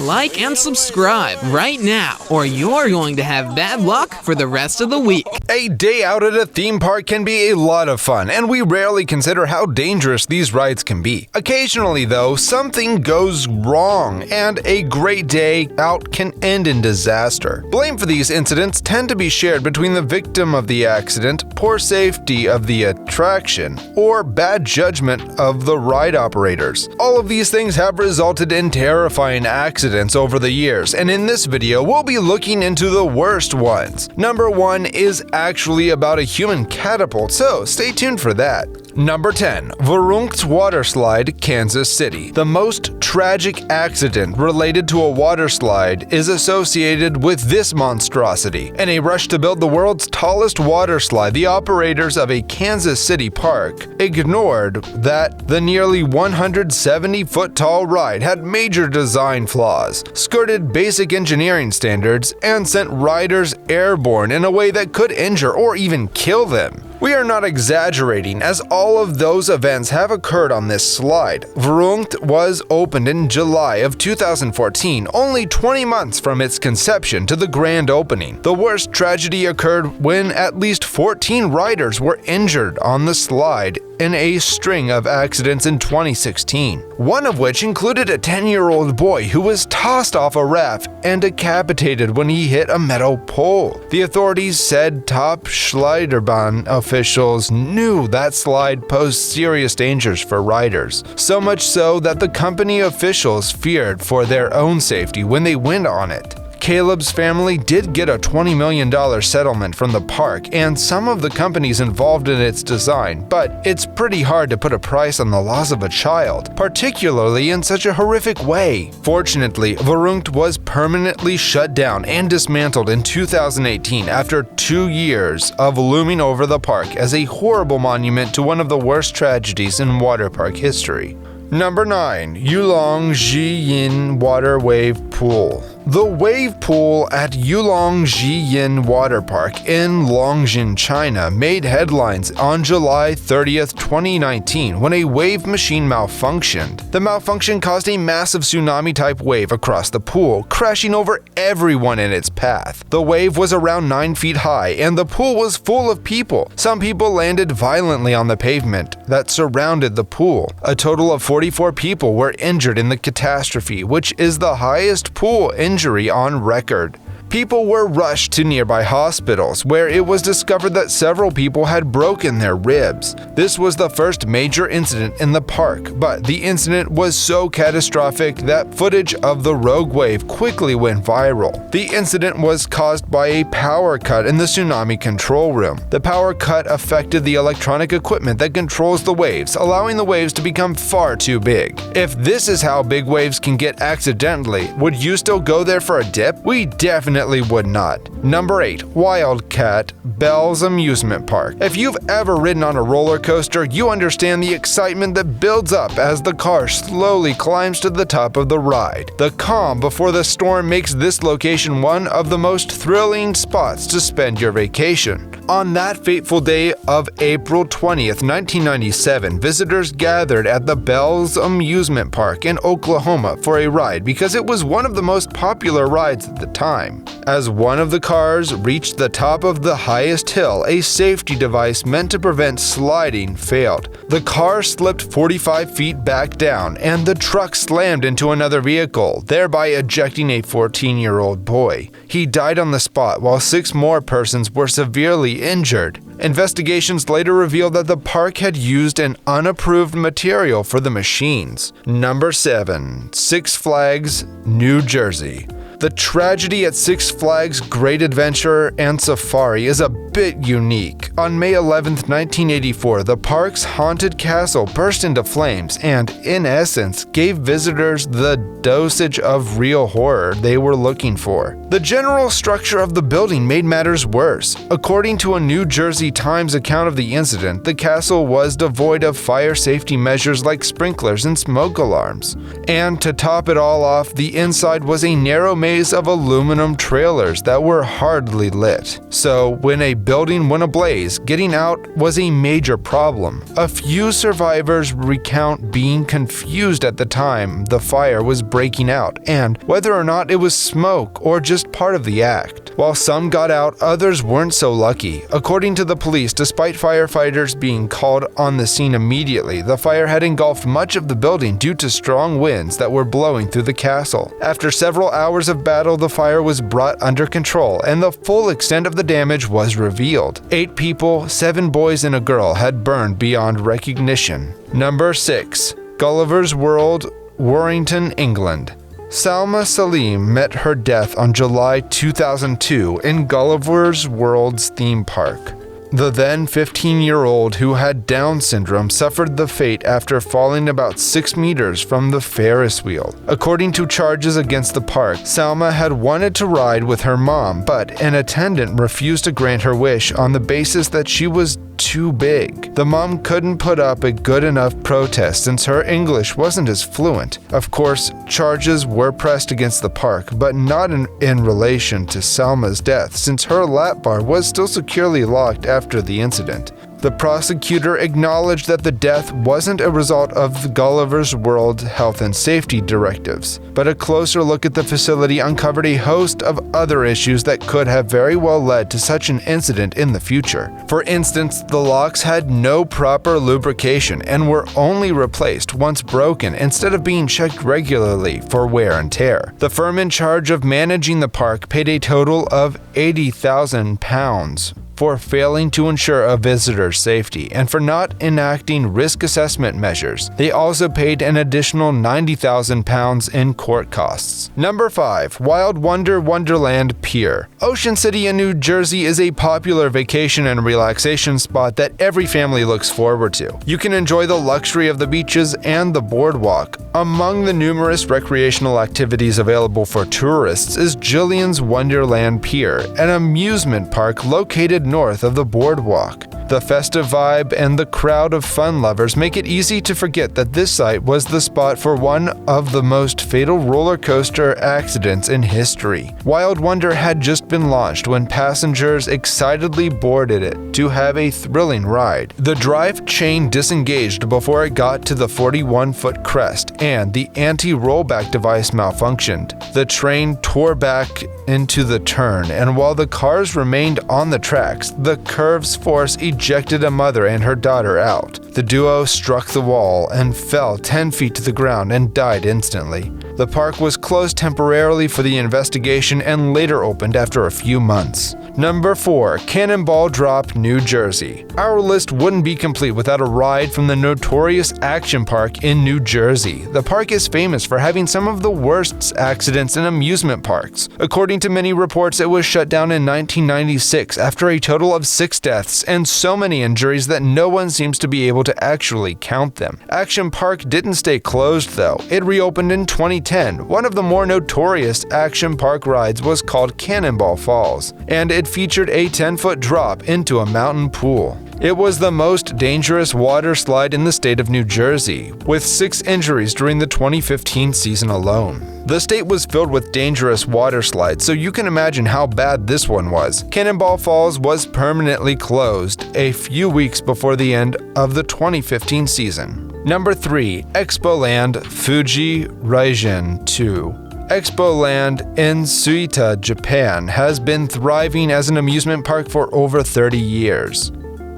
like and subscribe right now, or you're going to have bad luck for the rest of the week. A day out at a theme park can be a lot of fun, and we rarely consider how dangerous these rides can be. Occasionally, though, something goes wrong, and a great day out can end in disaster. Blame for these incidents tend to be shared between the victim of the accident, poor safety of the attraction, or bad judgment of the ride operators. All of these things have resulted in terrifying accidents over the years, and in this video we'll be looking into the worst ones. Number 1 is actually about a human catapult, so stay tuned for that. Number 10. Verrückt water slide, Kansas City. The most tragic accident related to a water slide is associated with this monstrosity. In a rush to build the world's tallest water slide, the operators of a Kansas City park ignored that the nearly 170-foot-tall ride had major design flaws, skirted basic engineering standards, and sent riders airborne in a way that could injure or even kill them. We are not exaggerating, as all of those events have occurred on this slide. Verrückt was opened in July of 2014, only 20 months from its conception to the grand opening. The worst tragedy occurred when at least 14 riders were injured on the slide in a string of accidents in 2016, one of which included a 10-year-old boy who was tossed off a raft and decapitated when he hit a metal pole. The authorities said top Schleiderbahn officials knew that slide posed serious dangers for riders, so much so that the company officials feared for their own safety when they went on it. Caleb's family did get a $20 million settlement from the park and some of the companies involved in its design, but it's pretty hard to put a price on the loss of a child, particularly in such a horrific way. Fortunately, Verrückt was permanently shut down and dismantled in 2018 after 2 years of looming over the park as a horrible monument to one of the worst tragedies in water park history. Number 9. Yulong-Zhiyin Water Wave Pool. The wave pool at Yulong-Zhiyin Water Park in Longjin, China made headlines on July 30th, 2019 when a wave machine malfunctioned. The malfunction caused a massive tsunami-type wave across the pool, crashing over everyone in its path. The wave was around 9 feet high and the pool was full of people. Some people landed violently on the pavement that surrounded the pool. A total of 44 people were injured in the catastrophe, which is the highest pool injury on record. People were rushed to nearby hospitals, where it was discovered that several people had broken their ribs. This was the first major incident in the park, but the incident was so catastrophic that footage of the rogue wave quickly went viral. The incident was caused by a power cut in the tsunami control room. The power cut affected the electronic equipment that controls the waves, allowing the waves to become far too big. If this is how big waves can get accidentally, would you still go there for a dip? We definitely would not. Number 8. Wildcat Bell's Amusement Park. If you've ever ridden on a roller coaster, you understand the excitement that builds up as the car slowly climbs to the top of the ride. The calm before the storm makes this location one of the most thrilling spots to spend your vacation. On that fateful day of April 20th, 1997, visitors gathered at the Bell's Amusement Park in Oklahoma for a ride because it was one of the most popular rides at the time. As one of the cars reached the top of the highest hill, a safety device meant to prevent sliding failed. The car slipped 45 feet back down, and the truck slammed into another vehicle, thereby ejecting a 14-year-old boy. He died on the spot, while 6 more persons were severely injured. Investigations later revealed that the park had used an unapproved material for the machines. Number 7. Six Flags, New Jersey. The tragedy at Six Flags Great Adventure and Safari is a bit unique. On May 11, 1984, the park's haunted castle burst into flames and, in essence, gave visitors the dosage of real horror they were looking for. The general structure of the building made matters worse. According to a New Jersey Times account of the incident, the castle was devoid of fire safety measures like sprinklers and smoke alarms. And to top it all off, the inside was a narrow maze of aluminum trailers that were hardly lit. So, when a building went ablaze. Getting out was a major problem. A few survivors recount being confused at the time the fire was breaking out and whether or not it was smoke or just part of the act. While some got out, others weren't so lucky. According to the police, despite firefighters being called on the scene immediately, the fire had engulfed much of the building due to strong winds that were blowing through the castle. After several hours of battle, the fire was brought under control and the full extent of the damage was revealed. 8 people, 7 boys and a girl had burned beyond recognition. Number 6. Gulliver's World, Warrington, England. Salma Salim met her death on July 2002 in Gulliver's World's theme park. The then 15-year-old who had Down syndrome suffered the fate after falling about 6 meters from the Ferris wheel. According to charges against the park, Salma had wanted to ride with her mom, but an attendant refused to grant her wish on the basis that she was too big. The mom couldn't put up a good enough protest since her English wasn't as fluent. Of course, charges were pressed against the park, but not in relation to Salma's death, since her lap bar was still securely locked after the incident. The prosecutor acknowledged that the death wasn't a result of the Gulliver's World health and safety directives, but a closer look at the facility uncovered a host of other issues that could have very well led to such an incident in the future. For instance, the locks had no proper lubrication and were only replaced once broken instead of being checked regularly for wear and tear. The firm in charge of managing the park paid a total of £80,000 for failing to ensure a visitor's safety and for not enacting risk assessment measures. They also paid an additional £90,000 in court costs. Number 5. Wild Wonder Wonderland Pier. Ocean City in New Jersey is a popular vacation and relaxation spot that every family looks forward to. You can enjoy the luxury of the beaches and the boardwalk. Among the numerous recreational activities available for tourists is Jillian's Wonderland Pier, an amusement park located north of the boardwalk. The festive vibe and the crowd of fun lovers make it easy to forget that this site was the spot for one of the most fatal roller coaster accidents in history. Wild Wonder had just been launched when passengers excitedly boarded it to have a thrilling ride. The drive chain disengaged before it got to the 41-foot crest, and the anti-rollback device malfunctioned. The train tore back into the turn, and while the cars remained on the tracks, the curve's force ejected a mother and her daughter out. The duo struck the wall and fell 10 feet to the ground and died instantly. The park was closed temporarily for the investigation and later opened after a few months. Number 4. Cannonball Drop, New Jersey. Our list wouldn't be complete without a ride from the notorious Action Park in New Jersey. The park is famous for having some of the worst accidents in amusement parks. According to many reports, it was shut down in 1996 after a total of 6 deaths and so many injuries that no one seems to be able to actually count them. Action Park didn't stay closed though. It reopened in 2010. One of the more notorious Action Park rides was called Cannonball Falls, and it featured a 10-foot drop into a mountain pool. It was the most dangerous water slide in the state of New Jersey, with 6 injuries during the 2015 season alone. The state was filled with dangerous water slides, so you can imagine how bad this one was. Cannonball Falls was permanently closed a few weeks before the end of the 2015 season. Number 3. Expoland Fuji Raijin 2. Expoland in Suita, Japan has been thriving as an amusement park for over 30 years.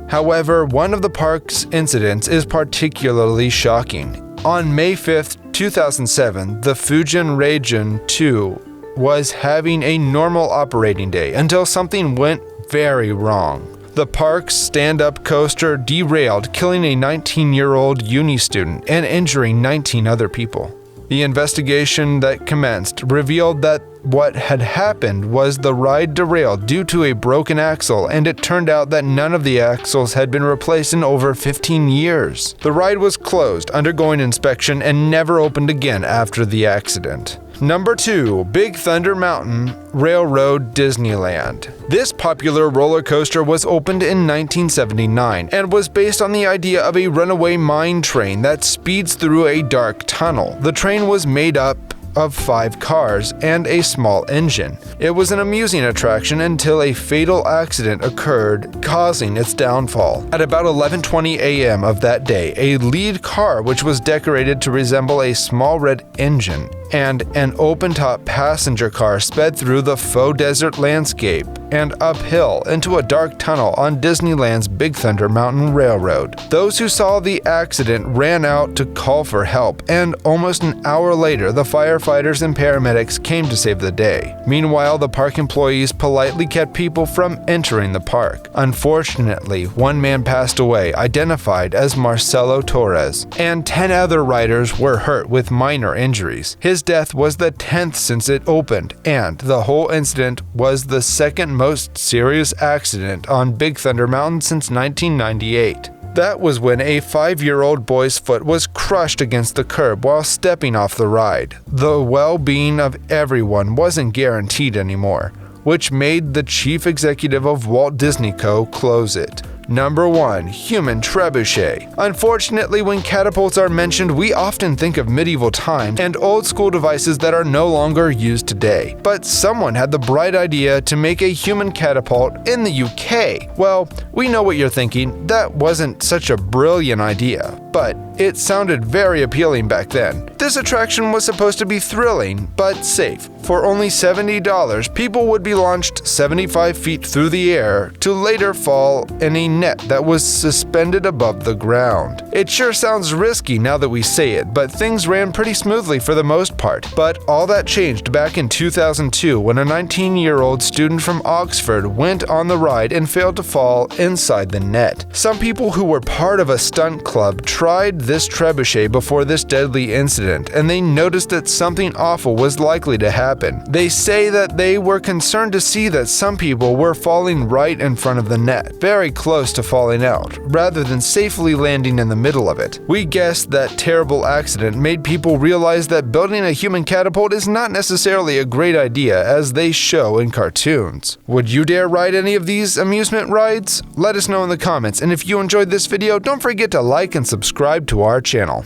However, one of the park's incidents is particularly shocking. On May 5, 2007, the Fujin Raijin 2 was having a normal operating day until something went very wrong. The park's stand-up coaster derailed, killing a 19-year-old uni student and injuring 19 other people. The investigation that commenced revealed that what had happened was the ride derailed due to a broken axle, and it turned out that none of the axles had been replaced in over 15 years. The ride was closed, undergoing inspection, and never opened again after the accident. Number 2. Big Thunder Mountain Railroad Disneyland. This popular roller coaster was opened in 1979 and was based on the idea of a runaway mine train that speeds through a dark tunnel. The train was made up of 5 cars and a small engine. It was an amusing attraction until a fatal accident occurred, causing its downfall. At about 11:20 a.m. of that day, a lead car, which was decorated to resemble a small red engine, and an open-top passenger car sped through the faux desert landscape and uphill into a dark tunnel on Disneyland's Big Thunder Mountain Railroad. Those who saw the accident ran out to call for help, and almost an hour later, the firefighters and paramedics came to save the day. Meanwhile, the park employees politely kept people from entering the park. Unfortunately, one man passed away, identified as Marcelo Torres, and 10 other riders were hurt with minor injuries. His death was the 10th since it opened, and the whole incident was the second most serious accident on Big Thunder Mountain since 1998. That was when a 5-year-old boy's foot was crushed against the curb while stepping off the ride. The well-being of everyone wasn't guaranteed anymore, which made the chief executive of Walt Disney Co. close it. Number 1. Human trebuchet. Unfortunately, when catapults are mentioned, we often think of medieval times and old-school devices that are no longer used today. But someone had the bright idea to make a human catapult in the UK. Well, we know what you're thinking. That wasn't such a brilliant idea, but it sounded very appealing back then. This attraction was supposed to be thrilling, but safe. For only $70, people would be launched 75 feet through the air to later fall in a net that was suspended above the ground. It sure sounds risky now that we say it, but things ran pretty smoothly for the most part. But all that changed back in 2002 when a 19-year-old student from Oxford went on the ride and failed to fall inside the net. Some people who were part of a stunt club tried this trebuchet before this deadly incident, and they noticed that something awful was likely to happen. They say that they were concerned to see that some people were falling right in front of the net, very close to falling out, rather than safely landing in the middle of it. We guess that terrible accident made people realize that building a human catapult is not necessarily a great idea as they show in cartoons. Would you dare ride any of these amusement rides? Let us know in the comments, and if you enjoyed this video, don't forget to like and subscribe to our channel.